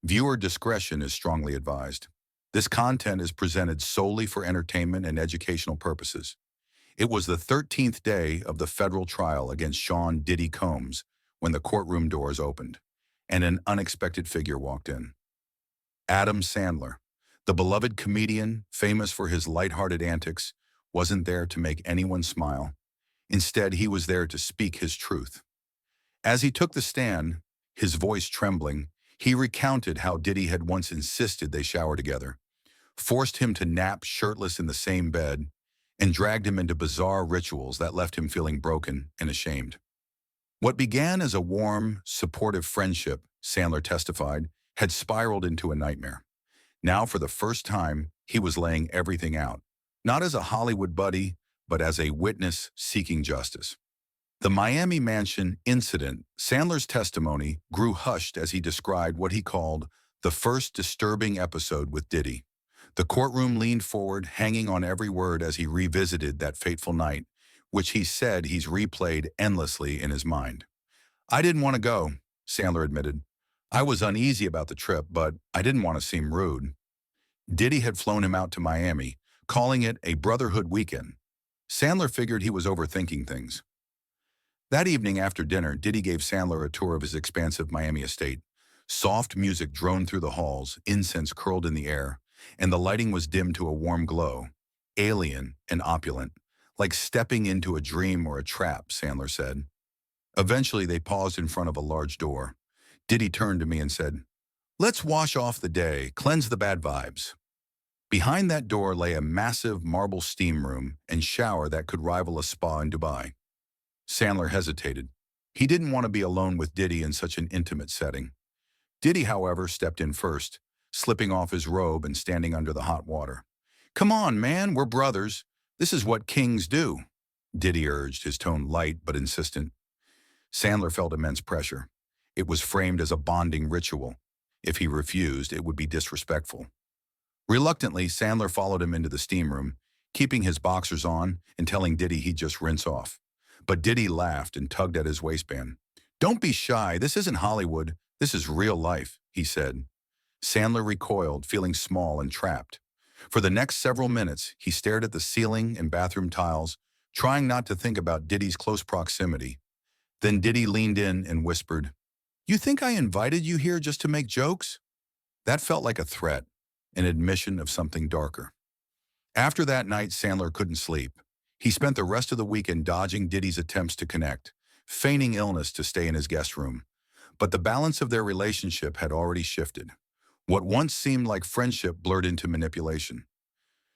Viewer discretion is strongly advised. This content is presented solely for entertainment and educational purposes. It was the 13th day of the federal trial against Sean Diddy Combs when the courtroom doors opened, and an unexpected figure walked in. Adam Sandler, the beloved comedian famous for his lighthearted antics, wasn't there to make anyone smile. Instead, he was there to speak his truth. As he took the stand, his voice trembling, he recounted how Diddy had once insisted they shower together, forced him to nap shirtless in the same bed, and dragged him into bizarre rituals that left him feeling broken and ashamed. What began as a warm, supportive friendship, Sandler testified, had spiraled into a nightmare. Now, for the first time, he was laying everything out, not as a Hollywood buddy, but as a witness seeking justice. The Miami mansion incident, Sandler's testimony, grew hushed as he described what he called the first disturbing episode with Diddy. The courtroom leaned forward, hanging on every word as he revisited that fateful night, which he said he's replayed endlessly in his mind. "I didn't want to go," Sandler admitted. "I was uneasy about the trip, but I didn't want to seem rude." Diddy had flown him out to Miami, calling it a brotherhood weekend. Sandler figured he was overthinking things. That evening after dinner, Diddy gave Sandler a tour of his expansive Miami estate. Soft music droned through the halls, incense curled in the air, and the lighting was dimmed to a warm glow, alien and opulent, like stepping into a dream or a trap, Sandler said. Eventually, they paused in front of a large door. Diddy turned to me and said, "Let's wash off the day, cleanse the bad vibes." Behind that door lay a massive marble steam room and shower that could rival a spa in Dubai. Sandler hesitated. He didn't want to be alone with Diddy in such an intimate setting. Diddy, however, stepped in first, slipping off his robe and standing under the hot water. "Come on, man, we're brothers. This is what kings do," Diddy urged, his tone light but insistent. Sandler felt immense pressure. It was framed as a bonding ritual. If he refused, it would be disrespectful. Reluctantly, Sandler followed him into the steam room, keeping his boxers on and telling Diddy he'd just rinse off. But Diddy laughed and tugged at his waistband. "Don't be shy. This isn't Hollywood. This is real life," he said. Sandler recoiled, feeling small and trapped. For the next several minutes, he stared at the ceiling and bathroom tiles, trying not to think about Diddy's close proximity. Then Diddy leaned in and whispered, "You think I invited you here just to make jokes?" That felt like a threat, an admission of something darker. After that night, Sandler couldn't sleep. He spent the rest of the weekend dodging Diddy's attempts to connect, feigning illness to stay in his guest room. But the balance of their relationship had already shifted. What once seemed like friendship blurred into manipulation.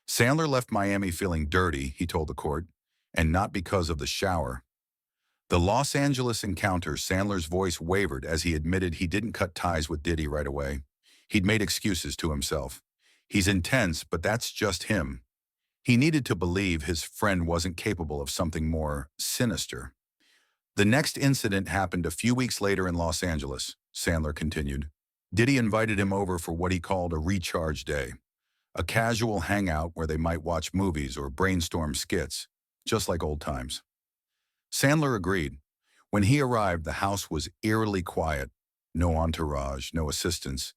Sandler left Miami feeling dirty, he told the court, and not because of the shower. The Los Angeles encounter, Sandler's voice wavered as he admitted he didn't cut ties with Diddy right away. He'd made excuses to himself. "He's intense, but that's just him." He needed to believe his friend wasn't capable of something more sinister. The next incident happened a few weeks later in Los Angeles, Sandler continued. Diddy invited him over for what he called a recharge day, a casual hangout where they might watch movies or brainstorm skits, just like old times. Sandler agreed. When he arrived, the house was eerily quiet. No entourage, no assistants,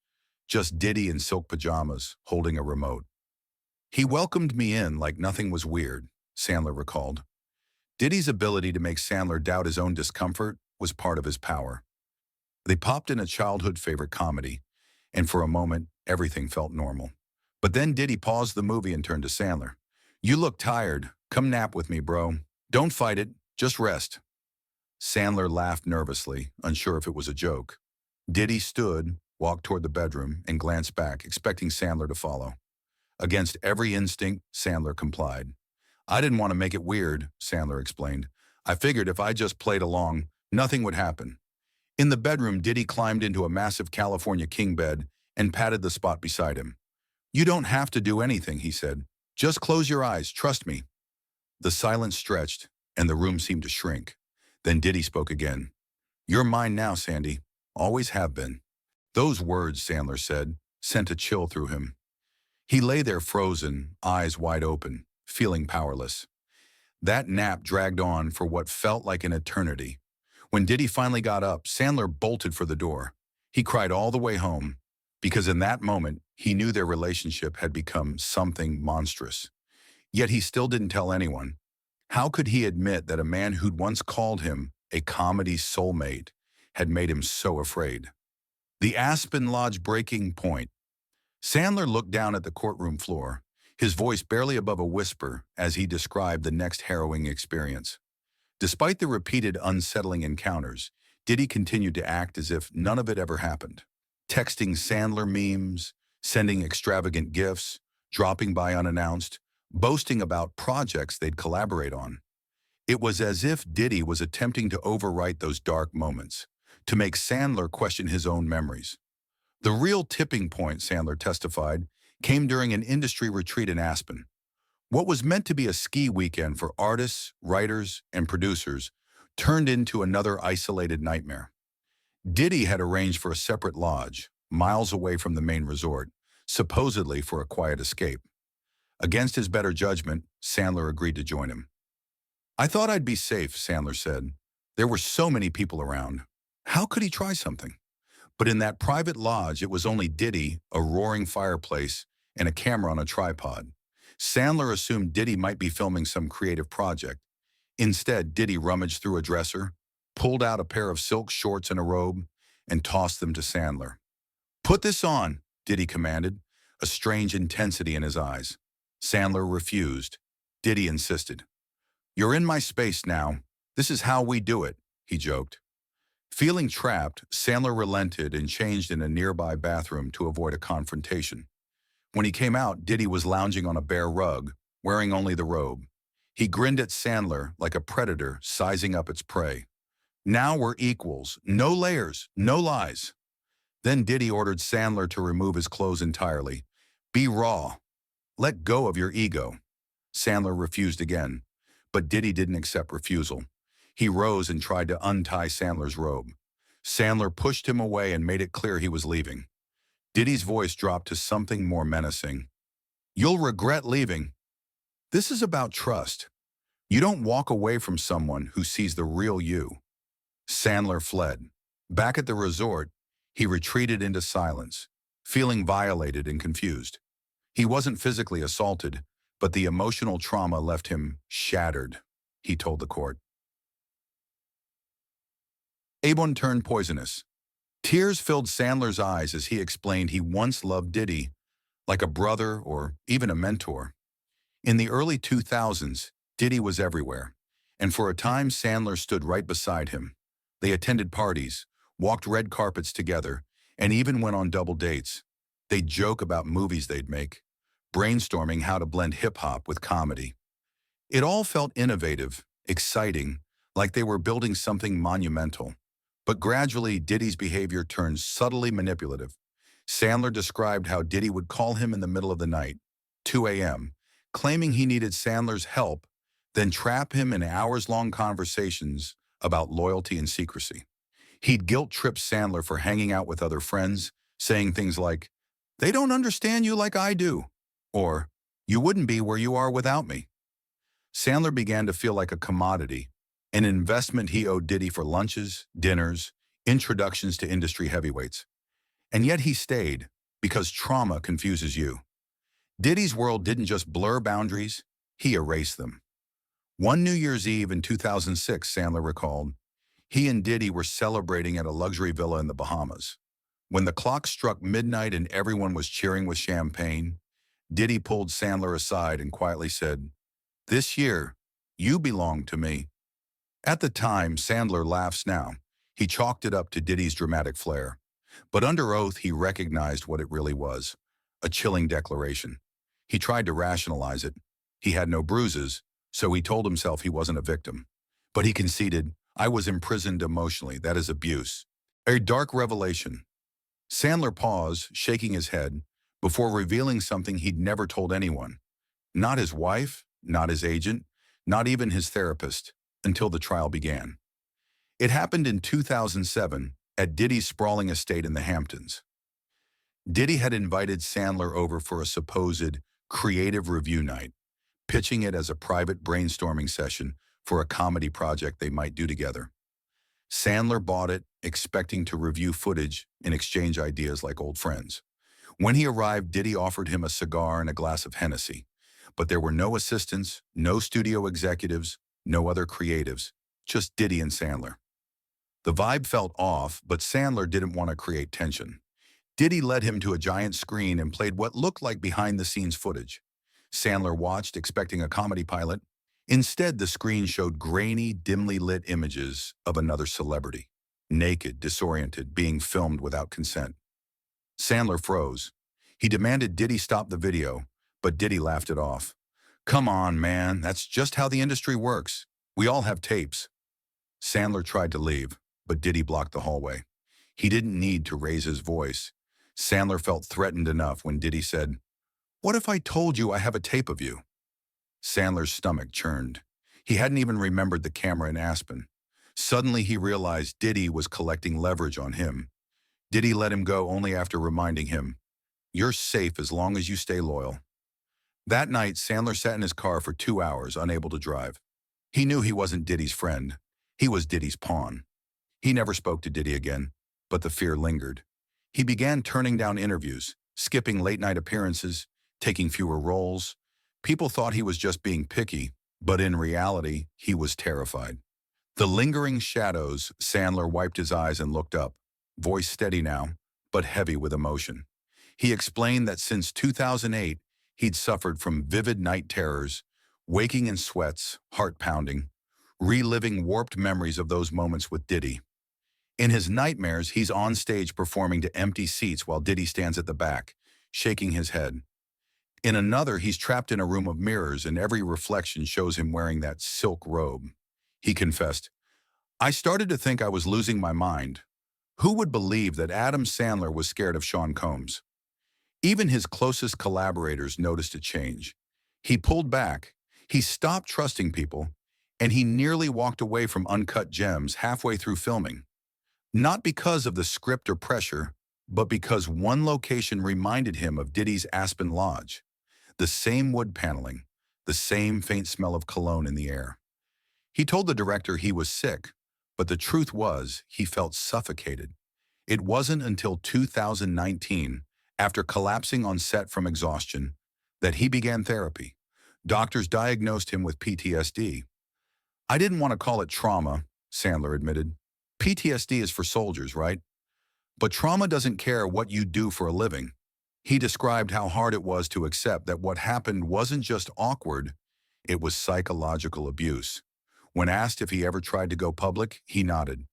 just Diddy in silk pajamas, holding a remote. "He welcomed me in like nothing was weird," Sandler recalled. Diddy's ability to make Sandler doubt his own discomfort was part of his power. They popped in a childhood favorite comedy, and for a moment, everything felt normal. But then Diddy paused the movie and turned to Sandler. "You look tired. Come nap with me, bro. Don't fight it. Just rest." Sandler laughed nervously, unsure if it was a joke. Diddy stood, walked toward the bedroom, and glanced back, expecting Sandler to follow. Against every instinct, Sandler complied. "I didn't want to make it weird," Sandler explained. "I figured if I just played along, nothing would happen." In the bedroom, Diddy climbed into a massive California king bed and patted the spot beside him. "You don't have to do anything," he said. "Just close your eyes, trust me." The silence stretched, and the room seemed to shrink. Then Diddy spoke again. "You're mine now, Sandy. Always have been." Those words, Sandler said, sent a chill through him. He lay there frozen, eyes wide open, feeling powerless. That nap dragged on for what felt like an eternity. When Diddy finally got up, Sandler bolted for the door. He cried all the way home, because in that moment, he knew their relationship had become something monstrous. Yet he still didn't tell anyone. How could he admit that a man who'd once called him a comedy soulmate had made him so afraid? The Aspen Lodge breaking point. Sandler looked down at the courtroom floor, his voice barely above a whisper as he described the next harrowing experience. Despite the repeated unsettling encounters, Diddy continued to act as if none of it ever happened. Texting Sandler memes, sending extravagant gifts, dropping by unannounced, boasting about projects they'd collaborate on. It was as if Diddy was attempting to overwrite those dark moments, to make Sandler question his own memories. The real tipping point, Sandler testified, came during an industry retreat in Aspen. What was meant to be a ski weekend for artists, writers, and producers turned into another isolated nightmare. Diddy had arranged for a separate lodge, miles away from the main resort, supposedly for a quiet escape. Against his better judgment, Sandler agreed to join him. "I thought I'd be safe," Sandler said. "There were so many people around. How could he try something?" But in that private lodge, it was only Diddy, a roaring fireplace, and a camera on a tripod. Sandler assumed Diddy might be filming some creative project. Instead, Diddy rummaged through a dresser, pulled out a pair of silk shorts and a robe, and tossed them to Sandler. "Put this on," Diddy commanded, a strange intensity in his eyes. Sandler refused. Diddy insisted. "You're in my space now. This is how we do it," he joked. Feeling trapped, Sandler relented and changed in a nearby bathroom to avoid a confrontation. When he came out, Diddy was lounging on a bare rug, wearing only the robe. He grinned at Sandler like a predator sizing up its prey. "Now we're equals. No layers, no lies." Then Diddy ordered Sandler to remove his clothes entirely. "Be raw. Let go of your ego." Sandler refused again, but Diddy didn't accept refusal. He rose and tried to untie Sandler's robe. Sandler pushed him away and made it clear he was leaving. Diddy's voice dropped to something more menacing. "You'll regret leaving. This is about trust. You don't walk away from someone who sees the real you." Sandler fled. Back at the resort, he retreated into silence, feeling violated and confused. He wasn't physically assaulted, but the emotional trauma left him shattered, he told the court. Avon turned poisonous. Tears filled Sandler's eyes as he explained he once loved Diddy, like a brother or even a mentor. In the early 2000s, Diddy was everywhere, and for a time Sandler stood right beside him. They attended parties, walked red carpets together, and even went on double dates. They'd joke about movies they'd make, brainstorming how to blend hip-hop with comedy. It all felt innovative, exciting, like they were building something monumental. But gradually, Diddy's behavior turned subtly manipulative. Sandler described how Diddy would call him in the middle of the night, 2 a.m., claiming he needed Sandler's help, then trap him in hours-long conversations about loyalty and secrecy. He'd guilt-trip Sandler for hanging out with other friends, saying things like, "They don't understand you like I do," or "You wouldn't be where you are without me." Sandler began to feel like a commodity, an investment he owed Diddy for lunches, dinners, introductions to industry heavyweights. And yet he stayed, because trauma confuses you. Diddy's world didn't just blur boundaries, he erased them. One New Year's Eve in 2006, Sandler recalled, he and Diddy were celebrating at a luxury villa in the Bahamas. When the clock struck midnight and everyone was cheering with champagne, Diddy pulled Sandler aside and quietly said, "This year, you belong to me." At the time, Sandler laughs now. He chalked it up to Diddy's dramatic flair. But under oath, he recognized what it really was, a chilling declaration. He tried to rationalize it. He had no bruises, so he told himself he wasn't a victim. But he conceded, "I was imprisoned emotionally. That is abuse." A dark revelation. Sandler paused, shaking his head, before revealing something he'd never told anyone. Not his wife, not his agent, not even his therapist, until the trial began. It happened in 2007 at Diddy's sprawling estate in the Hamptons. Diddy had invited Sandler over for a supposed creative review night, pitching it as a private brainstorming session for a comedy project they might do together. Sandler bought it, expecting to review footage and exchange ideas like old friends. When he arrived, Diddy offered him a cigar and a glass of Hennessy. But there were no assistants, no studio executives, no other creatives, just Diddy and Sandler. The vibe felt off, but Sandler didn't want to create tension. Diddy led him to a giant screen and played what looked like behind-the-scenes footage. Sandler watched, expecting a comedy pilot. Instead, the screen showed grainy, dimly lit images of another celebrity, naked, disoriented, being filmed without consent. Sandler froze. He demanded Diddy stop the video, but Diddy laughed it off. "Come on, man, that's just how the industry works. We all have tapes." Sandler tried to leave, but Diddy blocked the hallway. He didn't need to raise his voice. Sandler felt threatened enough when Diddy said, "What if I told you I have a tape of you?" Sandler's stomach churned. He hadn't even remembered the camera in Aspen. Suddenly he realized Diddy was collecting leverage on him. Diddy let him go only after reminding him, "You're safe as long as you stay loyal." That night, Sandler sat in his car for 2 hours, unable to drive. He knew he wasn't Diddy's friend. He was Diddy's pawn. He never spoke to Diddy again, but the fear lingered. He began turning down interviews, skipping late-night appearances, taking fewer roles. People thought he was just being picky, but in reality, he was terrified. The lingering shadows, Sandler wiped his eyes and looked up, voice steady now, but heavy with emotion. He explained that since 2008, he'd suffered from vivid night terrors, waking in sweats, heart pounding, reliving warped memories of those moments with Diddy. In his nightmares, he's on stage performing to empty seats while Diddy stands at the back, shaking his head. In another, he's trapped in a room of mirrors and every reflection shows him wearing that silk robe. He confessed, "I started to think I was losing my mind. Who would believe that Adam Sandler was scared of Sean Combs?" Even his closest collaborators noticed a change. He pulled back, he stopped trusting people, and he nearly walked away from Uncut Gems halfway through filming. Not because of the script or pressure, but because one location reminded him of Diddy's Aspen Lodge. The same wood paneling, the same faint smell of cologne in the air. He told the director he was sick, but the truth was he felt suffocated. It wasn't until 2019, after collapsing on set from exhaustion, that he began therapy. Doctors diagnosed him with PTSD. "I didn't want to call it trauma," Sandler admitted. "PTSD is for soldiers, right? But trauma doesn't care what you do for a living." He described how hard it was to accept that what happened wasn't just awkward, it was psychological abuse. When asked if he ever tried to go public, he nodded.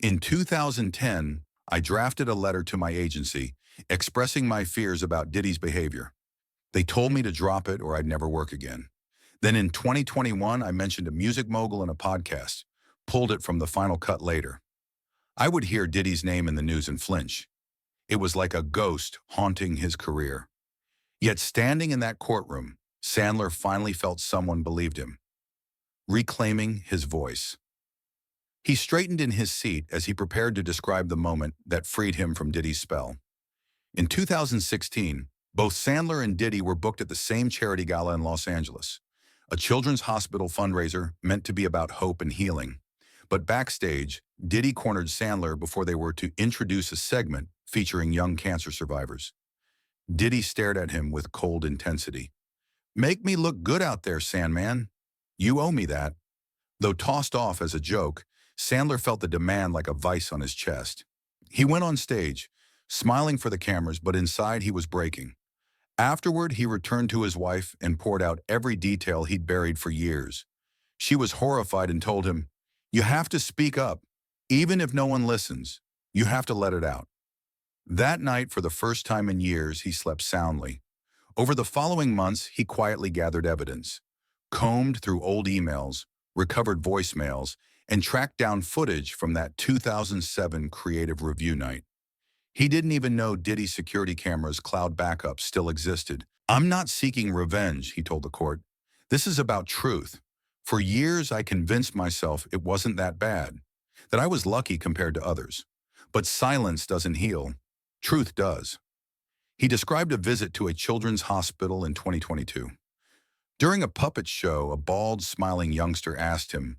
"In 2010, I drafted a letter to my agency expressing my fears about Diddy's behavior. They told me to drop it or I'd never work again. Then in 2021, I mentioned a music mogul in a podcast, pulled it from the final cut later. I would hear Diddy's name in the news and flinch. It was like a ghost haunting his career." Yet standing in that courtroom, Sandler finally felt someone believed him, reclaiming his voice. He straightened in his seat as he prepared to describe the moment that freed him from Diddy's spell. In 2016, both Sandler and Diddy were booked at the same charity gala in Los Angeles, a children's hospital fundraiser meant to be about hope and healing. But backstage, Diddy cornered Sandler before they were to introduce a segment featuring young cancer survivors. Diddy stared at him with cold intensity. "Make me look good out there, Sandman. You owe me that." Though tossed off as a joke, Sandler felt the demand like a vice on his chest. He went on stage, smiling for the cameras, but inside he was breaking. Afterward, he returned to his wife and poured out every detail he'd buried for years. She was horrified and told him, "You have to speak up. Even if no one listens, you have to let it out." That night, for the first time in years, he slept soundly. Over the following months, he quietly gathered evidence, combed through old emails, recovered voicemails, and tracked down footage from that 2007 creative review night. He didn't even know Diddy's security cameras' cloud backup still existed. "I'm not seeking revenge," he told the court. "This is about truth. For years, I convinced myself it wasn't that bad, that I was lucky compared to others. But silence doesn't heal. Truth does." He described a visit to a children's hospital in 2022. During a puppet show, a bald, smiling youngster asked him,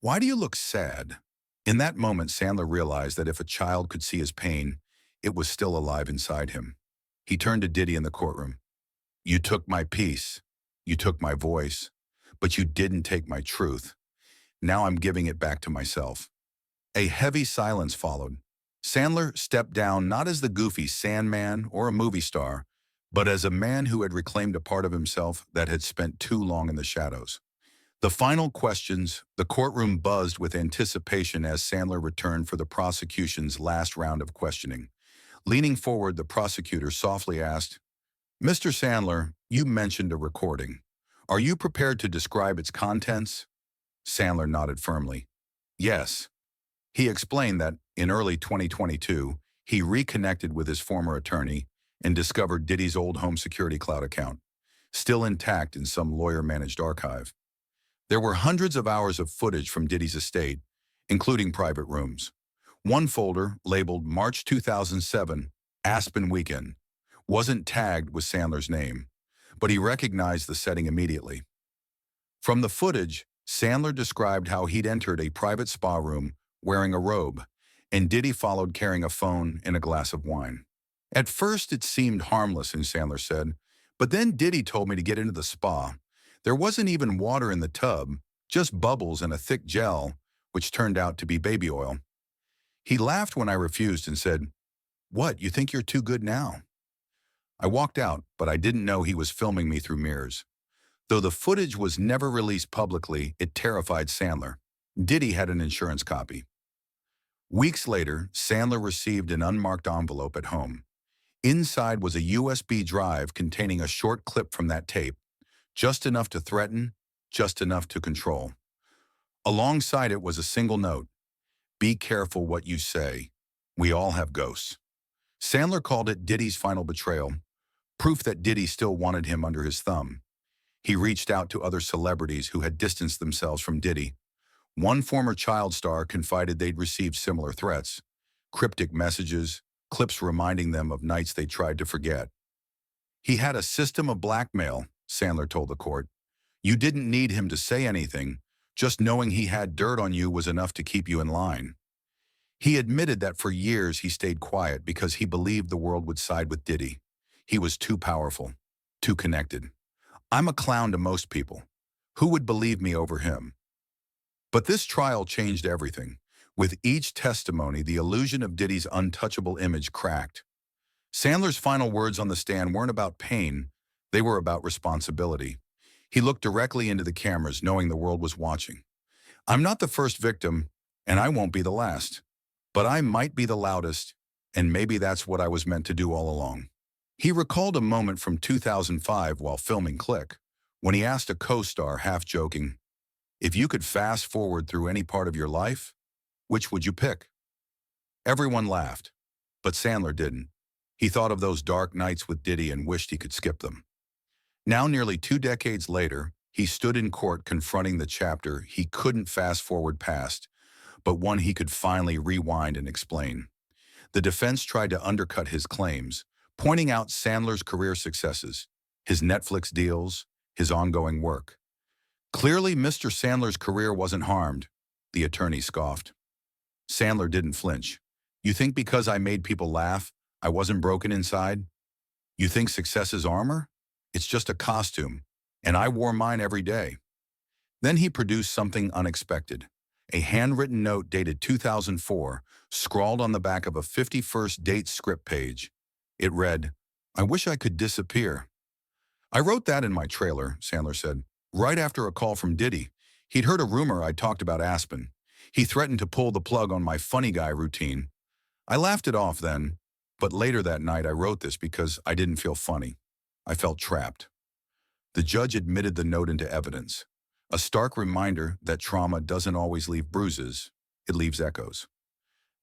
"Why do you look sad?" In that moment, Sandler realized that if a child could see his pain, it was still alive inside him. He turned to Diddy in the courtroom. You took my peace. You took my voice. But you didn't take my truth. Now I'm giving it back to myself. A heavy silence followed. Sandler stepped down not as the goofy Sandman or a movie star, but as a man who had reclaimed a part of himself that had spent too long in the shadows. The final questions, the courtroom buzzed with anticipation as Sandler returned for the prosecution's last round of questioning. Leaning forward, the prosecutor softly asked, Mr. Sandler, you mentioned a recording. Are you prepared to describe its contents? Sandler nodded firmly. Yes. He explained that, in early 2022, he reconnected with his former attorney and discovered Diddy's old home security cloud account, still intact in some lawyer-managed archive. There were hundreds of hours of footage from Diddy's estate, including private rooms. One folder, labeled March 2007, Aspen Weekend, wasn't tagged with Sandler's name, but he recognized the setting immediately. From the footage, Sandler described how he'd entered a private spa room wearing a robe, and Diddy followed carrying a phone and a glass of wine. At first, it seemed harmless, and Sandler said, but then Diddy told me to get into the spa. There wasn't even water in the tub, just bubbles and a thick gel, which turned out to be baby oil. He laughed when I refused and said, What, you think you're too good now? I walked out, but I didn't know he was filming me through mirrors. Though the footage was never released publicly, it terrified Sandler. Diddy had an insurance copy. Weeks later, Sandler received an unmarked envelope at home. Inside was a USB drive containing a short clip from that tape, just enough to threaten, just enough to control. Alongside it was a single note. Be careful what you say. We all have ghosts. Sandler called it Diddy's final betrayal, proof that Diddy still wanted him under his thumb. He reached out to other celebrities who had distanced themselves from Diddy. One former child star confided they'd received similar threats, cryptic messages, clips reminding them of nights they tried to forget. He had a system of blackmail, Sandler told the court. You didn't need him to say anything. Just knowing he had dirt on you was enough to keep you in line. He admitted that for years he stayed quiet because he believed the world would side with Diddy. He was too powerful, too connected. I'm a clown to most people. Who would believe me over him? But this trial changed everything. With each testimony, the illusion of Diddy's untouchable image cracked. Sandler's final words on the stand weren't about pain, they were about responsibility. He looked directly into the cameras, knowing the world was watching. I'm not the first victim, and I won't be the last. But I might be the loudest, and maybe that's what I was meant to do all along. He recalled a moment from 2005 while filming Click, when he asked a co-star, half-joking, if you could fast forward through any part of your life, which would you pick? Everyone laughed, but Sandler didn't. He thought of those dark nights with Diddy and wished he could skip them. Now, nearly 2 decades later, he stood in court confronting the chapter he couldn't fast forward past, but one he could finally rewind and explain. The defense tried to undercut his claims, pointing out Sandler's career successes, his Netflix deals, his ongoing work. Clearly, Mr. Sandler's career wasn't harmed, the attorney scoffed. Sandler didn't flinch. You think because I made people laugh, I wasn't broken inside? You think success is armor? It's just a costume, and I wore mine every day. Then he produced something unexpected. A handwritten note dated 2004, scrawled on the back of a 51st date script page. It read, I wish I could disappear. I wrote that in my trailer, Sandler said, right after a call from Diddy. He'd heard a rumor I talked about Aspen. He threatened to pull the plug on my funny guy routine. I laughed it off then, but later that night I wrote this because I didn't feel funny. I felt trapped. The judge admitted the note into evidence, a stark reminder that trauma doesn't always leave bruises, it leaves echoes.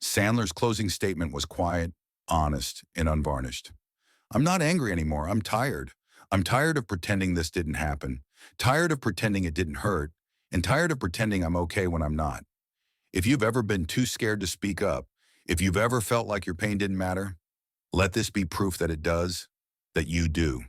Sandler's closing statement was quiet, honest, and unvarnished. I'm not angry anymore, I'm tired. I'm tired of pretending this didn't happen, tired of pretending it didn't hurt, and tired of pretending I'm okay when I'm not. If you've ever been too scared to speak up, if you've ever felt like your pain didn't matter, let this be proof that it does, that you do.